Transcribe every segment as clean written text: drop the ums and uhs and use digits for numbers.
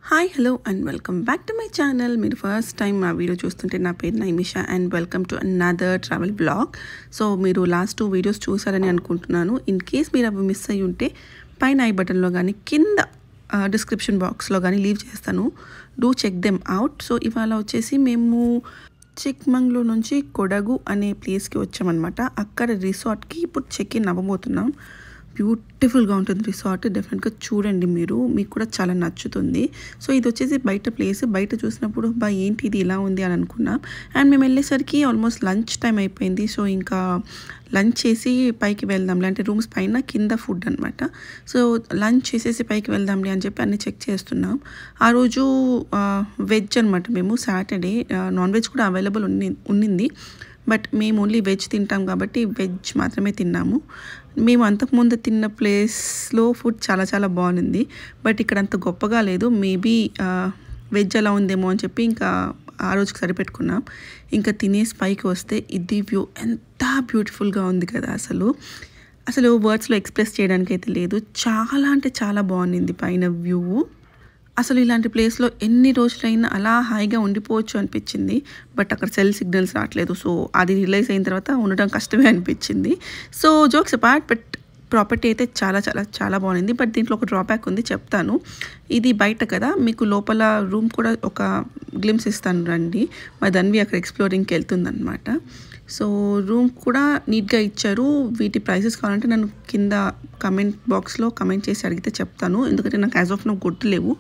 Hi hello and welcome back to my channel. మీరు first time మా video చూస్తుంటే నా పేరు Naimisha and welcome to another travel blog. So మీరు లాస్ట్ 2 వీడియోస్ చూసారని అనుకుంటున్నాను. ఇన్ కేస్ మీరు అవి మిస్ అయ్యి ఉంటే పైన ఐ బటన్లో కానీ కింద డిస్క్రిప్షన్ బాక్స్లో కానీ లీవ్ చేస్తాను. Do check them out. So ఇవాళ వచ్చేసి మేము చిక్మంగళూరు నుంచి కొడగు అనే ప్లేస్కి వచ్చామన్నమాట. అక్కడ రిసార్ట్కి ఇప్పుడు చెక్ ఇన్ అవ్వబోతున్నాం. బ్యూటిఫుల్గా ఉంటుంది రిసార్ట్. డెఫినెట్గా చూడండి, మీకు కూడా చాలా నచ్చుతుంది. సో ఇది వచ్చేసి బయట ప్లేస్. బయట చూసినప్పుడు ఏంటి ఇది ఇలా ఉంది అని అనుకున్నాం. అండ్ మేము వెళ్ళేసరికి ఆల్మోస్ట్ లంచ్ టైం అయిపోయింది. సో ఇంకా లంచ్ చేసి పైకి వెళ్దాంలే, అంటే రూమ్స్ పైన కింద ఫుడ్ అనమాట. సో లంచ్ చేసేసి పైకి వెళ్దాంలే అని చెప్పి అన్నీ చెక్ చేస్తున్నాం. ఆ రోజు వెజ్ అనమాట. మేము సాటర్డే నాన్ వెజ్ కూడా అవైలబుల్ ఉన్నింది, బట్ మేము ఓన్లీ వెజ్ తింటాం కాబట్టి వెజ్ మాత్రమే తిన్నాము. మేము అంతకుముందు తిన్న ప్లేస్లో ఫుడ్ చాలా చాలా బాగుంది, బట్ ఇక్కడ అంత గొప్పగా లేదు. మేబీ వెజ్ అలా ఉందేమో అని చెప్పి ఇంకా ఆ రోజుకి సరిపెట్టుకున్నాం. ఇంకా తినేసి పైకి వస్తే ఇది వ్యూ ఎంత బ్యూటిఫుల్గా ఉంది కదా. అసలు వర్డ్స్లో ఎక్స్ప్రెస్ చేయడానికి అయితే లేదు. చాలా అంటే చాలా బాగుంది పైన వ్యూ. అసలు ఇలాంటి ప్లేస్లో ఎన్ని రోజులైనా అలా హాయిగా ఉండిపోవచ్చు అనిపించింది, బట్ అక్కడ సెల్ సిగ్నల్స్ రావట్లేదు. సో అది రిలైజ్ అయిన తర్వాత ఉండడం కష్టమే అనిపించింది. So jokes apart, but property అయితే చాలా చాలా చాలా బాగుంది. బట్ దీంట్లో ఒక డ్రాబ్యాక్ ఉంది, చెప్తాను. ఇది బయట కదా, మీకు లోపల రూమ్ కూడా ఒక గ్లిమ్స్ ఇస్తాను రండి. మా ధన్వి అక్కడ ఎక్స్ప్లోరింగ్కి వెళ్తుందనమాట. సో రూమ్ కూడా నీట్గా ఇచ్చారు. వీటి ప్రైసెస్ కావాలంటే నన్ను కింద కమెంట్ బాక్స్లో కమెంట్ చేసి అడిగితే చెప్తాను, ఎందుకంటే నాకు యాజ్ ఆఫ్ నో గుర్తులేవు.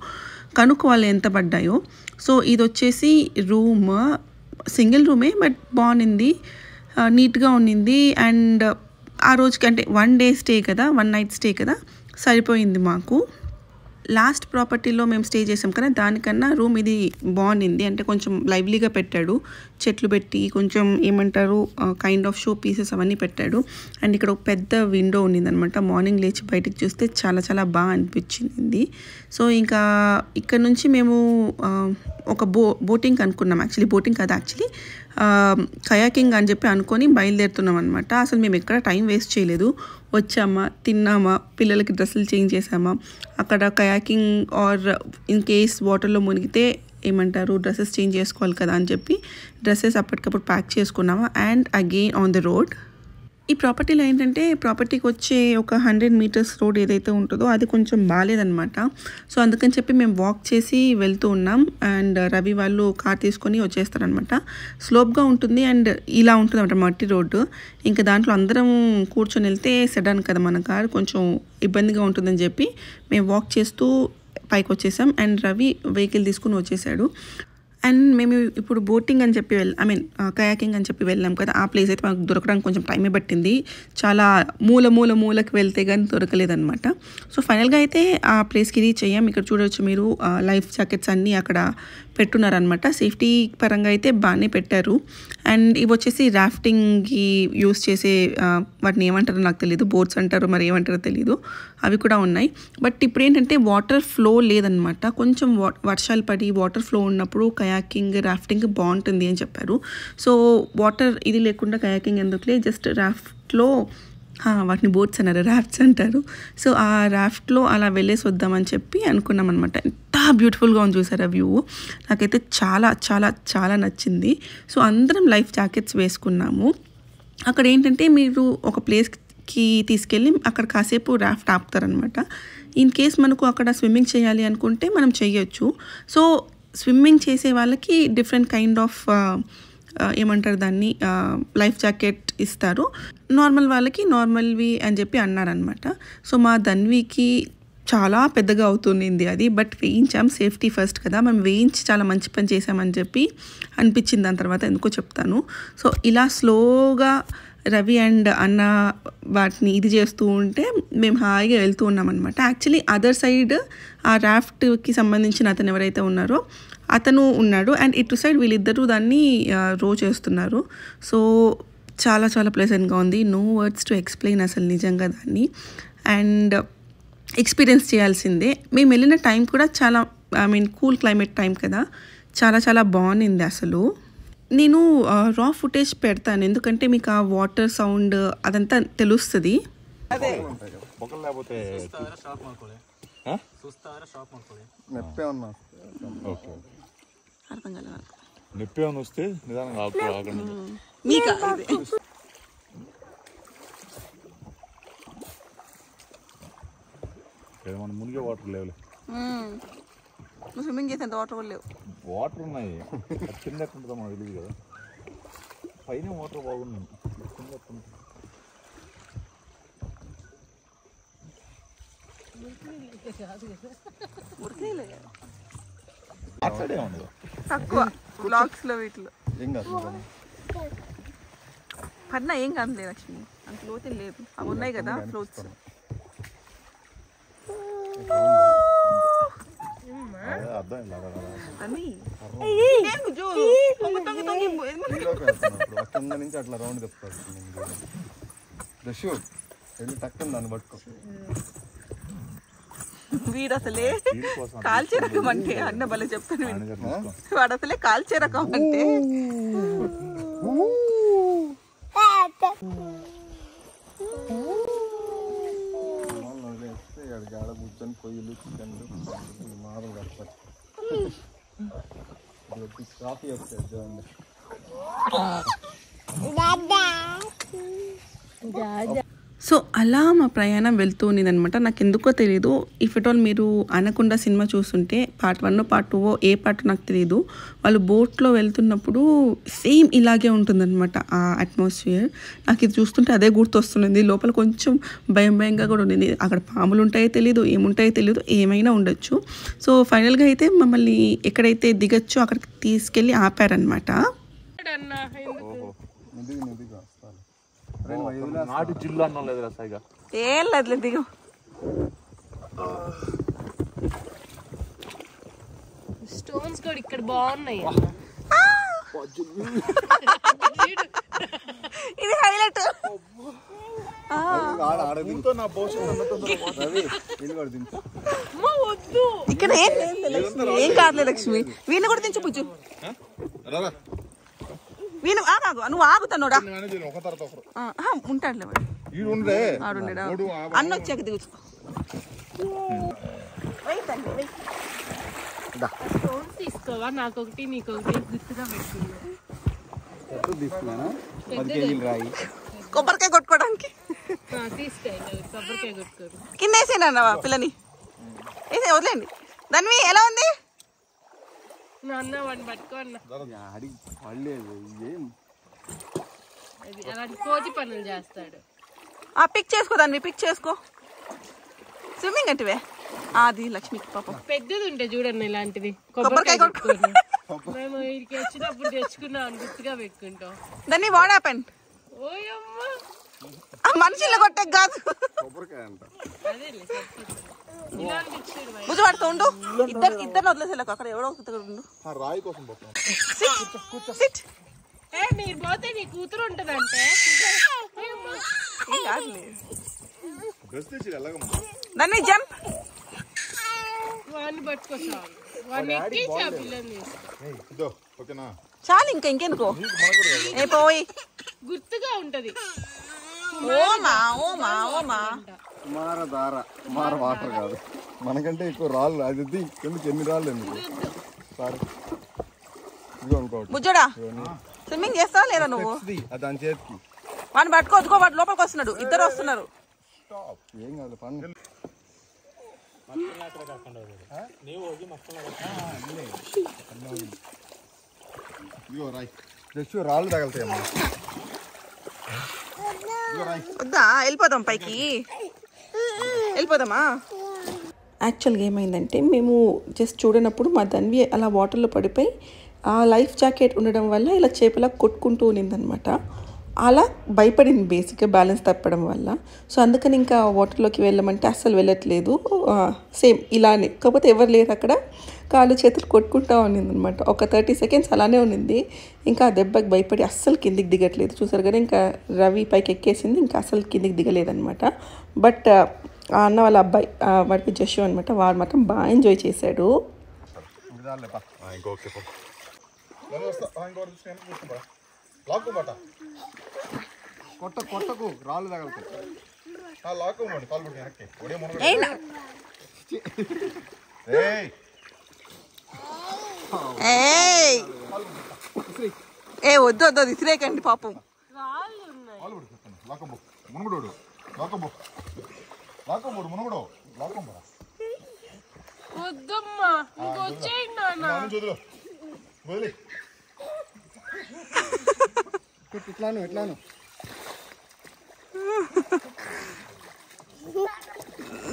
కనుక్కోవాలి ఎంత పడ్డాయో. సో ఇది వచ్చేసి రూమ్, సింగిల్ రూమే, బట్ బాగుంది, నీట్గా ఉన్నింది. అండ్ ఆ రోజుకి అంటే 1 డే స్టే కదా, 1 నైట్ స్టే కదా, సరిపోయింది మాకు. లాస్ట్ ప్రాపర్టీలో మేము స్టే చేసాం కదా, దానికన్నా రూమ్ ఇది బాగుంది. అంటే కొంచెం లైవ్లీగా పెట్టాడు, చెట్లు పెట్టి కొంచెం ఏమంటారు కైండ్ ఆఫ్ షో పీసెస్ అవన్నీ పెట్టాడు. అండ్ ఇక్కడ ఒక పెద్ద విండో ఉన్నిందనమాట. మార్నింగ్ లేచి బయటకు చూస్తే చాలా చాలా బాగా అనిపించింది. సో ఇంకా ఇక్కడ నుంచి మేము ఒక బోటింగ్ అనుకున్నాం. బోటింగ్ కాదు, కయాకింగ్ అని చెప్పి అనుకొని బయలుదేరుతున్నాం అనమాట. అసలు మేము ఎక్కడ టైం వేస్ట్ చేయలేదు. వచ్చామా, తిన్నామా, పిల్లలకి డ్రెస్సులు చేంజ్ చేసామా, అక్కడ కయాకింగ్ ఆర్ ఇన్ కేస్ వాటర్లో మునిగితే ఏమంటారు డ్రెస్సెస్ చేంజ్ చేసుకోవాలి కదా అని చెప్పి డ్రెస్సెస్ అప్పటికప్పుడు ప్యాక్ చేసుకున్నామా. And again on the road. ఈ ప్రాపర్టీలో ఏంటంటే ప్రాపర్టీకి వచ్చే ఒక 100 మీటర్స్ రోడ్ ఏదైతే ఉంటుందో అది కొంచెం బాగాలేదనమాట. సో అందుకని చెప్పి మేము వాక్ చేసి వెళ్తూ ఉన్నాం. అండ్ రవి వాళ్ళు కార్ తీసుకొని వచ్చేస్తారనమాట. స్లోప్గా ఉంటుంది అండ్ ఇలా ఉంటుంది అనమాట, మట్టి రోడ్డు. ఇంకా దాంట్లో అందరం కూర్చొని వెళ్తే సెడాన్ కదా మన కార్, కొంచెం ఇబ్బందిగా ఉంటుందని చెప్పి మేము వాక్ చేస్తూ పైకి వచ్చేసాం. అండ్ రవి వెహికల్ తీసుకుని వచ్చేసాడు. అండ్ మేము ఇప్పుడు బోటింగ్ అని చెప్పి కయాకింగ్ అని చెప్పి వెళ్ళాం కదా, ఆ ప్లేస్ అయితే మాకు దొరకడానికి కొంచెం టైమే పట్టింది. చాలా మూలకి వెళ్తే కానీ దొరకలేదన్నమాట. సో ఫైనల్గా అయితే ఆ ప్లేస్కి రీచ్ అయ్యాం. ఇక్కడ చూడవచ్చు మీరు లైఫ్ జాకెట్స్ అన్నీ అక్కడ పెట్టున్నారనమాట. సేఫ్టీ పరంగా అయితే బాగానే పెట్టారు. అండ్ ఇవి వచ్చేసి రాఫ్టింగ్కి యూస్ చేసే వాటిని ఏమంటారో నాకు తెలియదు, బోట్స్ అంటారో మరి ఏమంటారో తెలియదు, అవి కూడా ఉన్నాయి. బట్ ఇప్పుడు ఏంటంటే వాటర్ ఫ్లో లేదనమాట. కొంచెం వర్షాలు పడి వాటర్ ఫ్లో ఉన్నప్పుడు కయాకింగ్ రాఫ్టింగ్ బాగుంటుంది అని చెప్పారు. సో వాటర్ ఇది లేకుండా కయాకింగ్ ఎందుకులే, జస్ట్ రాఫ్ట్లో వాటిని బోట్స్ అన్నారు, రాఫ్ట్స్ అంటారు. సో ఆ రాఫ్ట్లో అలా వెళ్ళేసి వద్దామని చెప్పి అనుకున్నాం అనమాట. ఎంత బ్యూటిఫుల్గా ఉంది చూసారా వ్యూ. నాకైతే చాలా చాలా చాలా నచ్చింది. సో అందరం లైఫ్ జాకెట్స్ వేసుకున్నాము. అక్కడ ఏంటంటే మీరు ఒక ప్లేస్కి తీసుకెళ్ళి అక్కడ కాసేపు రాఫ్ట్ ఆపుతారనమాట. ఇన్ కేస్ మనకు అక్కడ స్విమ్మింగ్ చేయాలి అనుకుంటే మనం చేయొచ్చు. సో స్విమ్మింగ్ చేసే వాళ్ళకి డిఫరెంట్ కైండ్ ఆఫ్ ఏమంటారు దాన్ని, లైఫ్ జాకెట్ ఇస్తారు. నార్మల్ వాళ్ళకి నార్మల్వి అని చెప్పి అన్నారనమాట. సో మా ధన్వికి చాలా పెద్దగా అవుతుంది అది, బట్ వేయించాం. సేఫ్టీ ఫస్ట్ కదా, మేము వేయించి చాలా మంచి పని చేసామని చెప్పి అనిపించింది. దాని తర్వాత ఎందుకో చెప్తాను. సో ఇలా స్లోగా రవి అండ్ అన్న వాటిని ఇది చేస్తూ ఉంటే మేము హాయిగా వెళ్తూ ఉన్నామన్నమాట. యాక్చువల్లీ అదర్ సైడ్ ఆ రాఫ్ట్కి సంబంధించిన అతను ఎవరైతే ఉన్నారో అతను ఉన్నాడు, అండ్ ఇటు సైడ్ వీళ్ళిద్దరూ దాన్ని రో చేస్తున్నారు. సో చాలా చాలా ప్లెజెంట్గా ఉంది. నో వర్డ్స్ టు ఎక్స్ప్లెయిన్ అసలు నిజంగా దాన్ని. అండ్ ఎక్స్పీరియన్స్ చేయాల్సిందే. మేము వెళ్ళిన టైం కూడా చాలా కూల్ క్లైమేట్ టైం కదా, చాలా చాలా బాగుంది అసలు. నేను రా ఫుటేజ్ పెడతాను, ఎందుకంటే మీకు ఆ వాటర్ సౌండ్ అదంతా తెలుస్తుంది. ఓకే అర్థం కాలేదు నొప్పి ఏమైనా వస్తే నిదానంగా ఆగండి మీకా మన మునిగే వాటర్ లేవులే స్విమ్మింగ్ చేసేంత వాటర్ కూడా లేవు వాటర్ ఉన్నాయి కింద ఎట్టుంటుందో మనకు తెలియదు కదా పైన వాటర్ బాగున్నాయి కింద ఎట్టుంటుంది అక్కడే ఉండదు తక్కువ బ్లాగ్స్ లో వీటిలో ఏం కాదు పడినా ఏం కాదు లక్ష్మి అంత లోతే లేదు అవి ఉన్నాయి కదా ఫ్రూట్స్ అర్థం కింద నుంచి అట్లా రౌండ్ తిప్పుతారు వెళ్ళి టక్కని దాన్ని పట్టుకో వీడు అసలే కాల్చే రకం అంటే అన్న భలే చెప్తాను వాడు అసలే కాల్చే రకం అంటే కూర్చొని పొయ్యిలు చికెన్లు మామూలు కడతారు కాఫీ వస్తుంది చూడండి సో అలా మా ప్రయాణం వెళ్తూ ఉన్నదనమాట. నాకు ఎందుకో తెలియదు. ఇఫ్ ఎట్ ఆల్ మీరు అనకుండా సినిమా చూస్తుంటే పార్ట్ 1 పార్ట్ 2 ఏ పార్ట్ నాకు తెలియదు. వాళ్ళు బోట్లో వెళ్తున్నప్పుడు సేమ్ ఇలాగే ఉంటుందన్నమాట ఆ అట్మాస్ఫియర్. నాకు ఇది చూస్తుంటే అదే గుర్తొస్తుంది. లోపల కొంచెం భయంగా కూడా ఉండింది. అక్కడ పాములు ఉంటాయో తెలియదు, ఏముంటాయో తెలియదు, ఏమైనా ఉండొచ్చు. సో ఫైనల్గా అయితే మమ్మల్ని ఎక్కడైతే దిగచ్చో అక్కడికి తీసుకెళ్ళి ఆపారనమాట. నాటి జిల్లు అన్నం లేదు సైగా ఏం లేదు దిగు. స్టోన్స్ కూడా ఇక్కడ బాగున్నాయి. ఇది హైలైట్. ఇక్కడ ఏం కాదులే లక్ష్మి. వీణు కూడా దించు. వీణు ఆగు, నువ్వు ఆగుతానోడా ఉంటాడులే అన్న వచ్చాక దిగుచుకో. తీసుకోవా, నాకొకటి నీకొకటి గుర్తుగా పెట్టుకున్నా. కొబ్బరికాయ కొట్టుకోవడానికి కొబ్బరికాయ కొట్టుకోరు. కింద వేసేనా పిల్లని వేసే వదిలేండి. దాన్ని ఎలా ఉంది అన్న వాడిని పట్టుకో అన్న. అలాంటి కోతి పనులు చేస్తాడు. పిక్ చేసుకో, దాన్ని పిక్ చేసుకో. స్విమ్మింగ్ అంటే అది లక్ష్మికి పాపం పెద్దది ఉంటే చూడండి ఇలాంటిది. కొబ్బరికాయ కొట్టుకోరు. మేము ఇక్కడికి వచ్చినప్పుడు తెచ్చుకున్నాం, గుర్తుగా పెట్టుకుంటాం. దాన్ని వాట్ హ్యాపెన్? ఓయమ్మా, మనుషుల్లో కొట్టే కాదు. పడుతూ ఉండు. ఇద్దరు వదిలేసే అక్కడ ఎవడో ఉండు. మీరు పోతే నీ కూతురు ఉంటదంటే దాన్ని జంప్ వాడిని పట్టుకోసా, వాడిని ఎక్కించి ఆ పిల్లని చాలు. ఇంకెందుకో ఏ పోయి గుర్తుగా ఉంటది. వాటర్ కాదు మనకంటే ఎక్కువ రాళ్ళు. అది ఎందుకు ఎన్ని రాళ్ళు ఎందుకు సారీ. బుజ్జోడా స్విమ్మింగ్ చేస్తావా లేదా నువ్వు? దాని చేతికి వాడిని పట్టుకోవచ్చుకో. వాడు లోపలికి వస్తున్నాడు, ఇద్దరు వస్తున్నారు. ఏం కాదు పండు. రాళ్ళు తగలుతాయమ్మా. వద్దా వెళ్ళిపోదాం పైకి, వెళ్ళిపోదామా? యాక్చువల్గా ఏమైందంటే మేము జస్ట్ చూడనప్పుడు మా ధన్వి అలా వాటర్లో పడిపోయి ఆ లైఫ్ జాకెట్ ఉండడం వల్ల ఇలా చేపలా కొట్టుకుంటూ ఉన్నిందనమాట. అలా భయపడింది బేసిక్గా బ్యాలెన్స్ తప్పడం వల్ల. సో అందుకని ఇంకా వాటర్లోకి వెళ్ళమంటే అస్సలు వెళ్ళట్లేదు. సేమ్ ఇలానే, కాకపోతే ఎవరు లేరు అక్కడ. కాళ్ళు చేతులు కొట్టుకుంటూ ఉన్నిందనమాట. ఒక 30 seconds అలానే ఉన్నింది. ఇంకా ఆ దెబ్బకి భయపడి అస్సలు కిందికి దిగట్లేదు. చూసారు కానీ ఇంకా రవి పైకి ఎక్కేసింది, ఇంకా అస్సలు కిందికి దిగలేదనమాట. బట్ ఆ అన్న వాళ్ళ అబ్బాయి వాడికి జషు అనమాట, వాడు మాత్రం బాగా ఎంజాయ్ చేశాడు. కొట్టకు రాళ్ళు తగలుతాయి. ఏ వద్దు వద్దు విసిరేకండి పాపం. వద్దమ్మా ఇంకొచ్చేయండి నాన్న.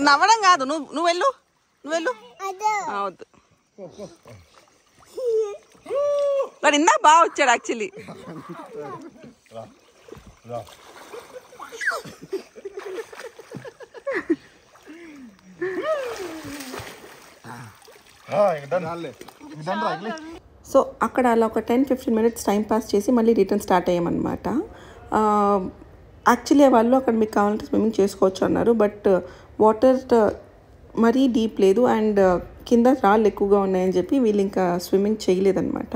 నవ్వడం కాదు, నువ్వు వెళ్ళు వద్దు. వాడు ఇందా బాగా వచ్చాడు యాక్చువల్లీ. సో అక్కడ అలా ఒక 10-15 మినిట్స్ టైం పాస్ చేసి మళ్ళీ రిటర్న్ స్టార్ట్ అయ్యామన్నమాట. యాక్చువల్లీ వాళ్ళు అక్కడ మీకు కావాలంటే స్విమ్మింగ్ చేసుకోవచ్చు అన్నారు, బట్ వాటర్ మరీ డీప్ లేదు అండ్ కింద రాళ్ళు ఎక్కువగా ఉన్నాయని చెప్పి వీళ్ళు ఇంకా స్విమ్మింగ్ చేయలేదన్నమాట.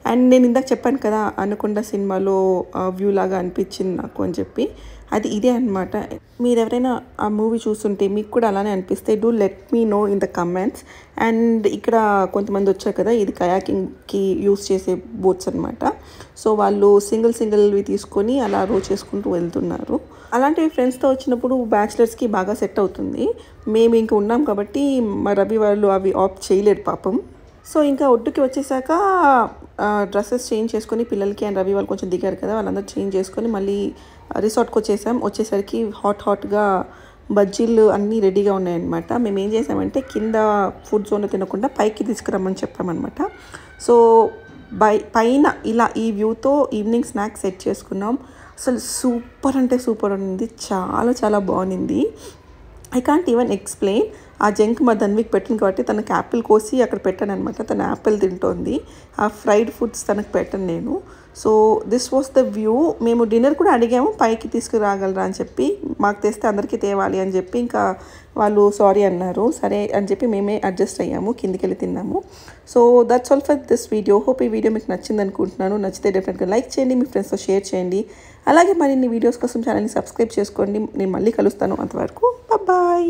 అండ్ నేను ఇందాక చెప్పాను కదా అనుకొండ సినిమాలో వ్యూ లాగా అనిపించింది నాకు అని చెప్పి, అది ఇదే అనమాట. మీరు ఎవరైనా ఆ మూవీ చూస్తుంటే మీకు కూడా అలానే అనిపిస్తే do let me know in the comments. And ఇక్కడ కొంతమంది వచ్చారు కదా, ఇది కయాకింగ్కి యూస్ చేసే బోట్స్ అనమాట. సో వాళ్ళు సింగిల్వి తీసుకొని అలా రో చేసుకుంటూ వెళ్తున్నారు. అలాంటివి ఫ్రెండ్స్తో వచ్చినప్పుడు బ్యాచిలర్స్కి బాగా సెట్ అవుతుంది. మేము ఇంకా ఉన్నాం కాబట్టి మా రవి వాళ్ళు అవి ఆప్ట్ చేయలేడు పాపం. సో ఇంకా ఒడ్డుకి వచ్చేసాక డ్రెస్సెస్ చేంజ్ చేసుకొని పిల్లలకి అండ్ రవి వాళ్ళు కొంచెం దిగారు కదా, వాళ్ళందరూ చేంజ్ చేసుకొని మళ్ళీ రిసార్ట్కి వచ్చేసరికి హాట్గా బజ్జీలు అన్నీ రెడీగా ఉన్నాయన్నమాట. మేము ఏం చేసామంటే కింద ఫుడ్ జోన్లో తినకుండా పైకి తీసుకురమ్మని చెప్పామన్నమాట. సో పైన ఇలా ఈ వ్యూతో ఈవినింగ్ స్నాక్స్ సెట్ చేసుకున్నాం. అసలు సూపర్ అంటే సూపర్ ఉంది, చాలా బాగుంది. I can't even explain. ఆ జంక్ మా ధన్వికి పెట్టింది కాబట్టి తనకు యాపిల్ కోసి అక్కడ పెట్టాను అనమాట. తను యాపిల్ తింటోంది. ఆ ఫ్రైడ్ ఫుడ్స్ తనకు పెట్టాను నేను. So this was the view. మేము డిన్నర్ కూడా అడిగాము పైకి తీసుకురాగలరా అని చెప్పి, మాకు తెస్తే అందరికీ తేవాలి అని చెప్పి ఇంకా వాళ్ళు సారీ అన్నారు. సరే అని చెప్పి మేమే అడ్జస్ట్ అయ్యాము, కిందికి వెళ్ళి తిన్నాము. So that's all for this video. Hope ఈ వీడియో మీకు నచ్చింది అనుకుంటున్నాను. నచ్చితే డెఫినెట్గా లైక్ చేయండి, మీ ఫ్రెండ్స్తో షేర్ చేయండి. అలాగే మరిన్ని వీడియోస్ కోసం ఛానల్ని సబ్స్క్రైబ్ చేసుకోండి. నేను మళ్ళీ కలుస్తాను. అంతవరకు బాయ్.